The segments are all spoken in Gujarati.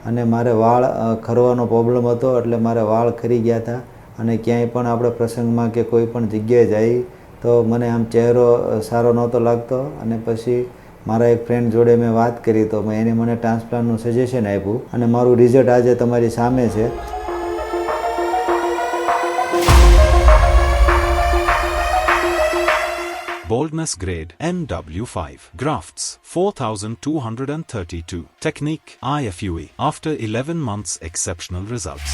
અને મારે વાળ ખરવાનો પ્રોબ્લેમ હતો એટલે મારે વાળ ખરી ગયા હતા અને ક્યાંય પણ આપણે પ્રસંગમાં કે કોઈ પણ જગ્યાએ જઈ તો મને આમ ચહેરો સારો નહોતો લાગતો અને પછી મારા એક ફ્રેન્ડ જોડે મેં વાત કરી તો એને મને ટ્રાન્સપ્લાન્ટનું સજેશન આપ્યું અને મારું રિઝલ્ટ આજે તમારી સામે છે. Boldness grade NW5 grafts 4232 technique IFUE after 11 months exceptional results.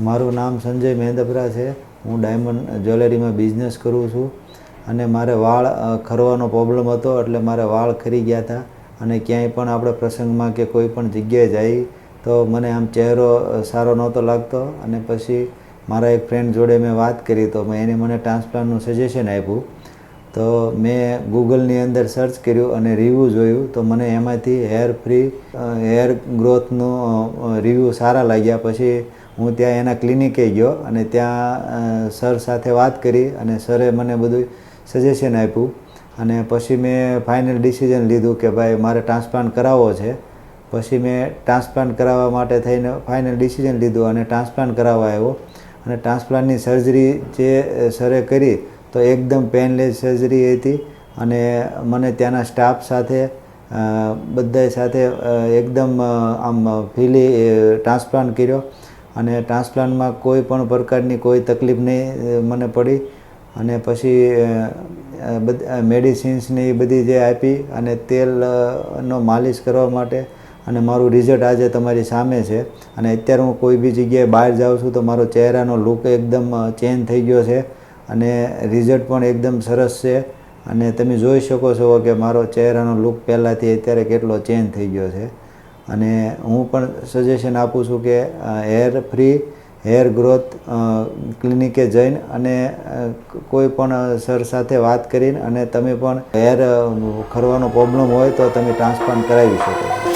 મારું નામ સંજય મહેન્દ્રપરા છે. હું ડાયમંડ જ્વેલરીમાં બિઝનેસ કરું છું અને મારે વાળ ખરવાનો પ્રોબ્લેમ હતો એટલે મારે વાળ ખરી ગયા હતા અને ક્યાંય પણ આપણે પ્રસંગમાં કે કોઈ પણ જગ્યાએ જઈ તો મને આમ ચહેરો સારો નહોતો લાગતો અને પછી મારા એક ફ્રેન્ડ જોડે મેં વાત કરી તો એને મને ટ્રાન્સપ્લાન્ટનું સજેશન આપ્યું. તો મેં ગૂગલની અંદર સર્ચ કર્યું અને રિવ્યૂ જોયું તો મને એમાંથી હેરફ્રી હેર ગ્રોથનું રિવ્યૂ સારા લાગ્યા. પછી હું ત્યાં એના ક્લિનિકે ગયો અને ત્યાં સર સાથે વાત કરી અને સરે મને બધું સજેશન આપ્યું અને પછી મેં ફાઇનલ ડિસિઝન લીધું કે ભાઈ મારે ટ્રાન્સપ્લાન્ટ કરાવવો છે. પછી મેં ટ્રાન્સપ્લાન્ટ કરાવવા માટે થઈને ફાઇનલ ડિસિઝન લીધું અને ટ્રાન્સપ્લાન્ટ કરાવવા આવ્યો અને ટ્રાન્સપ્લાન્ટની સર્જરી જે સરે કરી તો એકદમ પેનલેસ સર્જરી હતી અને મને ત્યાંના સ્ટાફ સાથે બધા સાથે એકદમ આમ ફ્રીલી ટ્રાન્સપ્લાન્ટ કર્યો અને ટ્રાન્સપ્લાન્ટમાં કોઈ પણ પ્રકારની કોઈ તકલીફ નહીં મને પડી અને પછી મેડિસિન્સને એ બધી જે આપી અને તેલનો માલિશ કરવા માટે અને મારું રિઝલ્ટ આજે તમારી સામે છે. અને અત્યારે હું કોઈ બી જગ્યાએ બહાર જાઉં છું તો મારો ચહેરાનો લુક એકદમ ચેન્જ થઈ ગયો છે અને રિઝલ્ટ પણ એકદમ સરસ છે અને તમે જોઈ શકો છો કે મારો ચહેરાનો લુક પહેલાંથી અત્યારે કેટલો ચેન્જ થઈ ગયો છે. અને હું પણ સજેશન આપું છું કે હેરફ્રી હેર ગ્રોથ ક્લિનિકે જઈને અને કોઈ પણ સર સાથે વાત કરીને અને તમે પણ હેર ખરવાનો પ્રોબ્લેમ હોય તો તમે ટ્રાન્સપ્લાન્ટ કરાવી શકો છો.